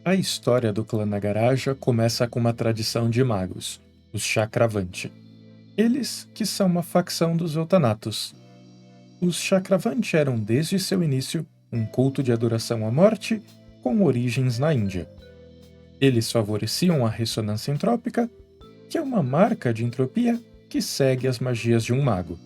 A história do clã Nagaraja começa com uma tradição de magos, os Chakravanti. Eles que são uma facção dos Eltanatos. Os Chakravanti eram desde seu início um culto de adoração à morte com origens na Índia. Eles favoreciam a ressonância entrópica, que é uma marca de entropia que segue as magias de um mago.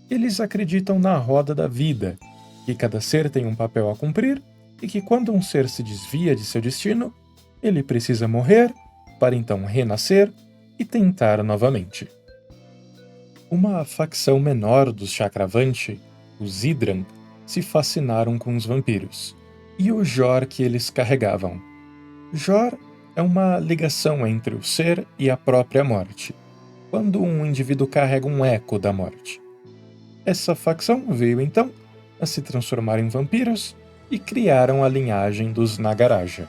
Eles acreditam na roda da vida, que cada ser tem um papel a cumprir e que quando um ser se desvia de seu destino, ele precisa morrer para então renascer e tentar novamente. Uma facção menor dos Chakravanti, os Idran, se fascinaram com os vampiros e o Jor que eles carregavam. Jor é uma ligação entre o ser e a própria morte, quando um indivíduo carrega um eco da morte. Essa facção veio então a se transformar em vampiros e criaram a linhagem dos Nagaraja.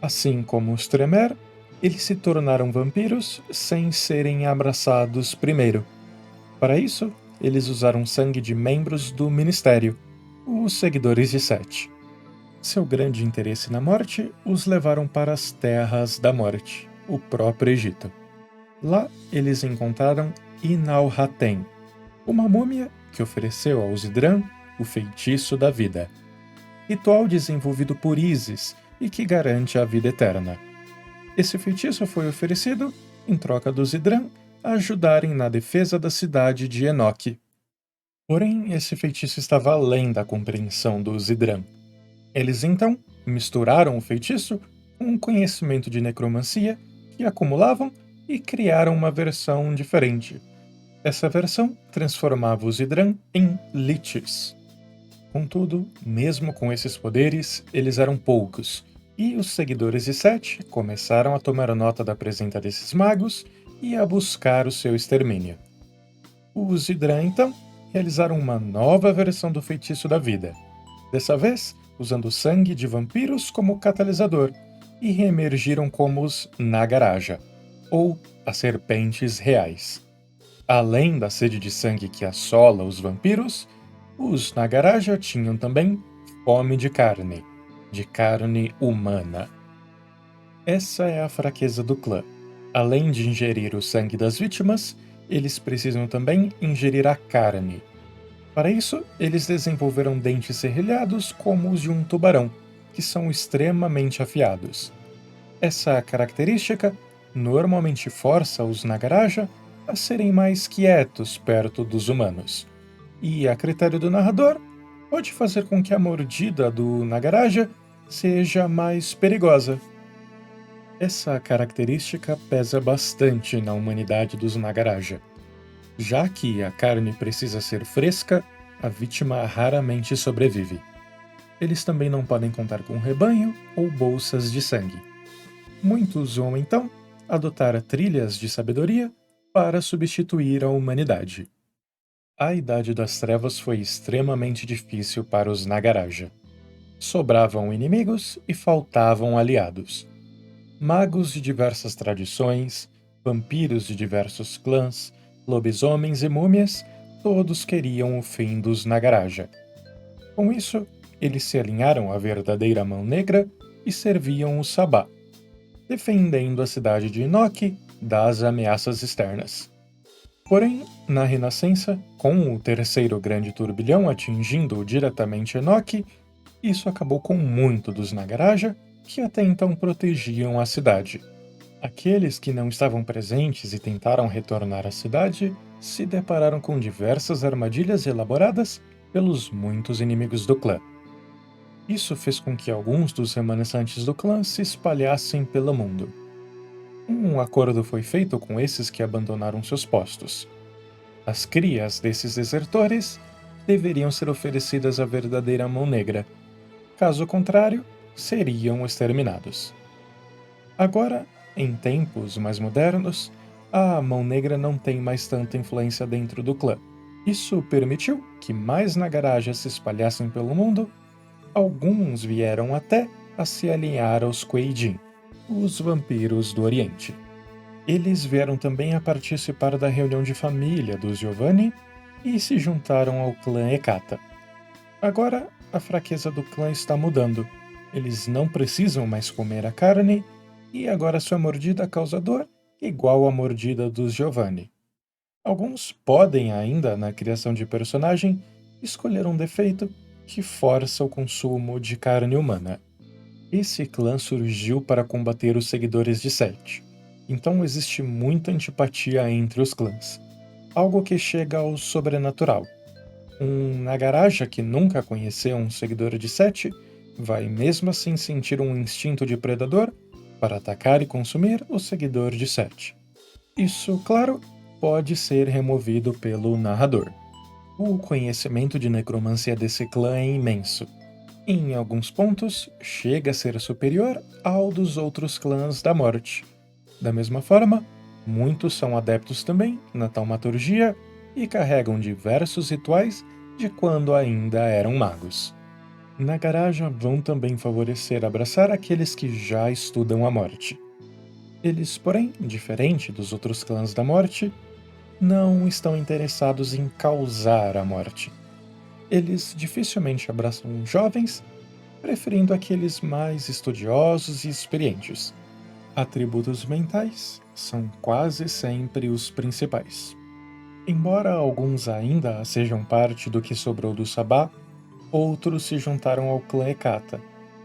Assim como os Tremer, eles se tornaram vampiros sem serem abraçados primeiro. Para isso, eles usaram sangue de membros do Ministério, os seguidores de Sete. Seu grande interesse na morte os levaram para as Terras da Morte, o próprio Egito. Lá, eles encontraram Inalhaten, uma múmia que ofereceu aos Idran o feitiço da vida, ritual desenvolvido por Isis e que garante a vida eterna. Esse feitiço foi oferecido em troca dos Idran ajudarem na defesa da cidade de Enoque. Porém, esse feitiço estava além da compreensão dos Idran. Eles então misturaram o feitiço com um conhecimento de necromancia que acumulavam e criaram uma versão diferente. Essa versão transformava os Idran em liches. Contudo, mesmo com esses poderes, eles eram poucos, e os seguidores de Sete começaram a tomar nota da presença desses magos e a buscar o seu extermínio. Os Idran, então, realizaram uma nova versão do feitiço da vida, dessa vez usando o sangue de vampiros como catalisador, e reemergiram como os Nagaraja, ou as serpentes reais. Além da sede de sangue que assola os vampiros, os Nagaraja tinham também fome de carne humana. Essa é a fraqueza do clã. Além de ingerir o sangue das vítimas, eles precisam também ingerir a carne. Para isso, eles desenvolveram dentes serrilhados como os de um tubarão, que são extremamente afiados. Essa característica normalmente força os Nagaraja a serem mais quietos perto dos humanos. E, a critério do narrador, pode fazer com que a mordida do Nagaraja seja mais perigosa. Essa característica pesa bastante na humanidade dos Nagaraja. Já que a carne precisa ser fresca, a vítima raramente sobrevive. Eles também não podem contar com rebanho ou bolsas de sangue. Muitos vão, então, adotar trilhas de sabedoria para substituir a humanidade. A Idade das Trevas foi extremamente difícil para os Nagaraja. Sobravam inimigos e faltavam aliados. Magos de diversas tradições, vampiros de diversos clãs, lobisomens e múmias, todos queriam o fim dos Nagaraja. Com isso, eles se alinharam à verdadeira Mão Negra e serviam o Sabá, defendendo a cidade de Enoque das ameaças externas. Porém, na Renascença, com o terceiro grande turbilhão atingindo diretamente Enoque, isso acabou com muito dos Nagaraja, que até então protegiam a cidade. Aqueles que não estavam presentes e tentaram retornar à cidade se depararam com diversas armadilhas elaboradas pelos muitos inimigos do clã. Isso fez com que alguns dos remanescentes do clã se espalhassem pelo mundo. Um acordo foi feito com esses que abandonaram seus postos. As crias desses desertores deveriam ser oferecidas à verdadeira Mão Negra. Caso contrário, seriam exterminados. Agora, em tempos mais modernos, a Mão Negra não tem mais tanta influência dentro do clã. Isso permitiu que mais Nagaraja se espalhassem pelo mundo. Alguns vieram até a se alinhar aos Kuei-jin, os vampiros do Oriente. Eles vieram também a participar da reunião de família dos Giovanni e se juntaram ao clã Hekata. Agora, a fraqueza do clã está mudando. Eles não precisam mais comer a carne e agora sua mordida causa dor igual à mordida dos Giovanni. Alguns podem ainda, na criação de personagem, escolher um defeito que força o consumo de carne humana. Esse clã surgiu para combater os seguidores de Sete, então existe muita antipatia entre os clãs, algo que chega ao sobrenatural. Um Nagaraja que nunca conheceu um seguidor de Sete vai mesmo assim sentir um instinto de predador para atacar e consumir o seguidor de Sete. Isso, claro, pode ser removido pelo narrador. O conhecimento de necromancia desse clã é imenso. Em alguns pontos, chega a ser superior ao dos outros clãs da morte. Da mesma forma, muitos são adeptos também na taumaturgia e carregam diversos rituais de quando ainda eram magos. Nagaraja vão também favorecer abraçar aqueles que já estudam a morte. Eles, porém, diferente dos outros clãs da morte, não estão interessados em causar a morte. Eles dificilmente abraçam jovens, preferindo aqueles mais estudiosos e experientes. Atributos mentais são quase sempre os principais. Embora alguns ainda sejam parte do que sobrou do Sabá, outros se juntaram ao clã Hecata,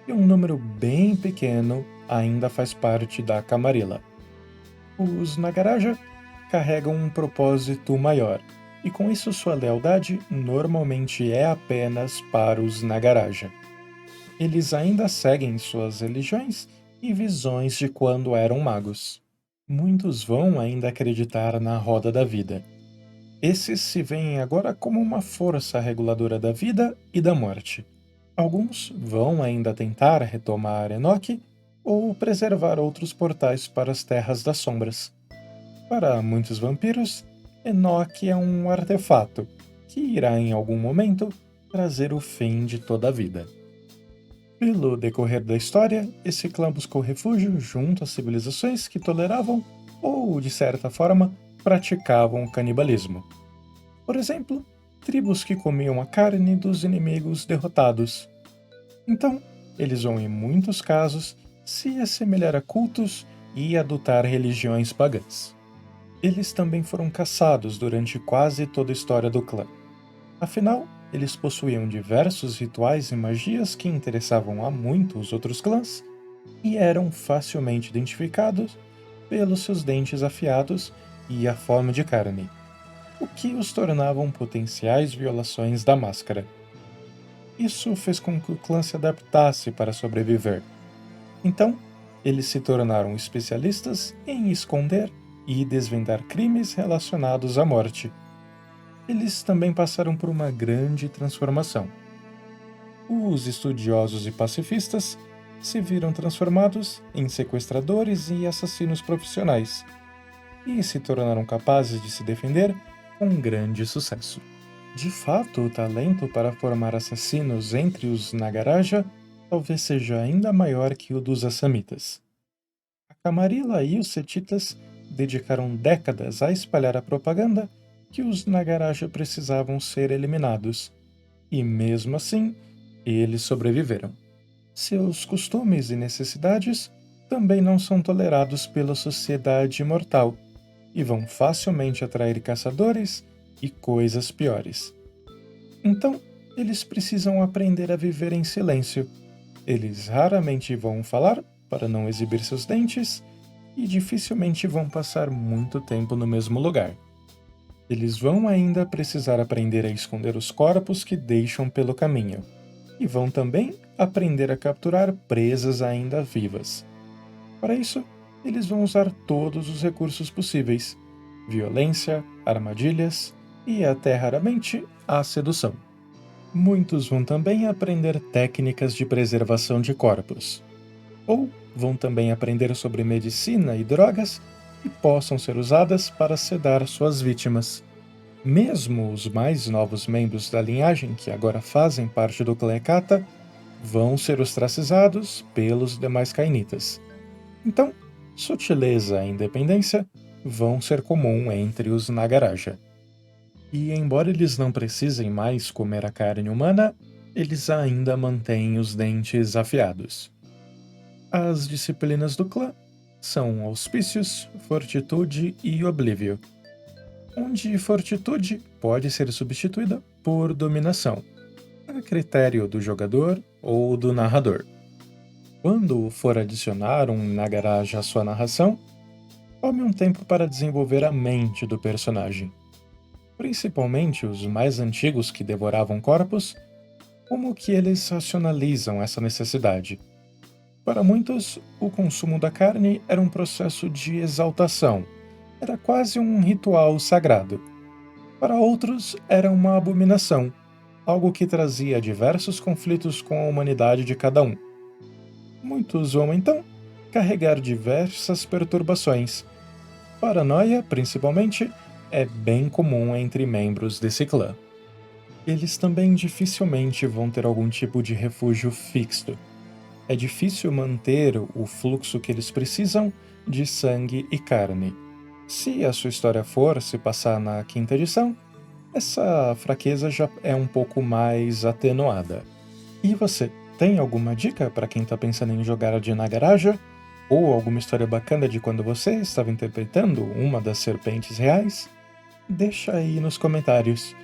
e um número bem pequeno ainda faz parte da Camarilla. Os Nagaraja carregam um propósito maior, e com isso sua lealdade normalmente é apenas para os Nagaraja. Eles ainda seguem suas religiões e visões de quando eram magos. Muitos vão ainda acreditar na roda da vida. Esses se veem agora como uma força reguladora da vida e da morte. Alguns vão ainda tentar retomar Enoch ou preservar outros portais para as Terras das Sombras. Para muitos vampiros, Enoch é um artefato que irá em algum momento trazer o fim de toda a vida. Pelo decorrer da história, esse clã buscou refúgio junto às civilizações que toleravam ou, de certa forma, praticavam o canibalismo. Por exemplo, tribos que comiam a carne dos inimigos derrotados. Então, eles vão, em muitos casos, se assemelhar a cultos e adotar religiões pagãs. Eles também foram caçados durante quase toda a história do clã. Afinal, eles possuíam diversos rituais e magias que interessavam a muito os outros clãs e eram facilmente identificados pelos seus dentes afiados e a forma de carne, o que os tornavam potenciais violações da máscara. Isso fez com que o clã se adaptasse para sobreviver. Então, eles se tornaram especialistas em esconder e desvendar crimes relacionados à morte. Eles também passaram por uma grande transformação. Os estudiosos e pacifistas se viram transformados em sequestradores e assassinos profissionais, e se tornaram capazes de se defender com grande sucesso. De fato, o talento para formar assassinos entre os Nagaraja talvez seja ainda maior que o dos Assamitas. A Camarilla e os Setitas dedicaram décadas a espalhar a propaganda que os Nagaraja precisavam ser eliminados, e mesmo assim, eles sobreviveram. Seus costumes e necessidades também não são tolerados pela sociedade mortal e vão facilmente atrair caçadores e coisas piores. Então, eles precisam aprender a viver em silêncio. Eles raramente vão falar para não exibir seus dentes e dificilmente vão passar muito tempo no mesmo lugar. Eles vão ainda precisar aprender a esconder os corpos que deixam pelo caminho, e vão também aprender a capturar presas ainda vivas. Para isso, eles vão usar todos os recursos possíveis: violência, armadilhas e até raramente a sedução. Muitos vão também aprender técnicas de preservação de corpos, ou vão também aprender sobre medicina e drogas que possam ser usadas para sedar suas vítimas. Mesmo os mais novos membros da linhagem, que agora fazem parte do clã Hecata, vão ser ostracizados pelos demais cainitas. Então, sutileza e independência vão ser comum entre os Nagaraja. E embora eles não precisem mais comer a carne humana, eles ainda mantêm os dentes afiados. As disciplinas do clã são Auspícios, Fortitude e Oblívio, onde Fortitude pode ser substituída por Dominação, a critério do jogador ou do narrador. Quando for adicionar um Nagaraja à sua narração, tome um tempo para desenvolver a mente do personagem, principalmente os mais antigos que devoravam corpos, como que eles racionalizam essa necessidade. Para muitos, o consumo da carne era um processo de exaltação, era quase um ritual sagrado. Para outros, era uma abominação, algo que trazia diversos conflitos com a humanidade de cada um. Muitos vão, então, carregar diversas perturbações. Paranoia, principalmente, é bem comum entre membros desse clã. Eles também dificilmente vão ter algum tipo de refúgio fixo. É difícil manter o fluxo que eles precisam de sangue e carne. Se a sua história for se passar na quinta edição, essa fraqueza já é um pouco mais atenuada. E você, tem alguma dica para quem está pensando em jogar de Nagaraja? Ou alguma história bacana de quando você estava interpretando uma das serpentes reais? Deixa aí nos comentários.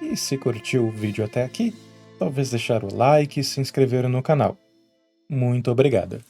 E se curtiu o vídeo até aqui, talvez deixar o like e se inscrever no canal. Muito obrigado!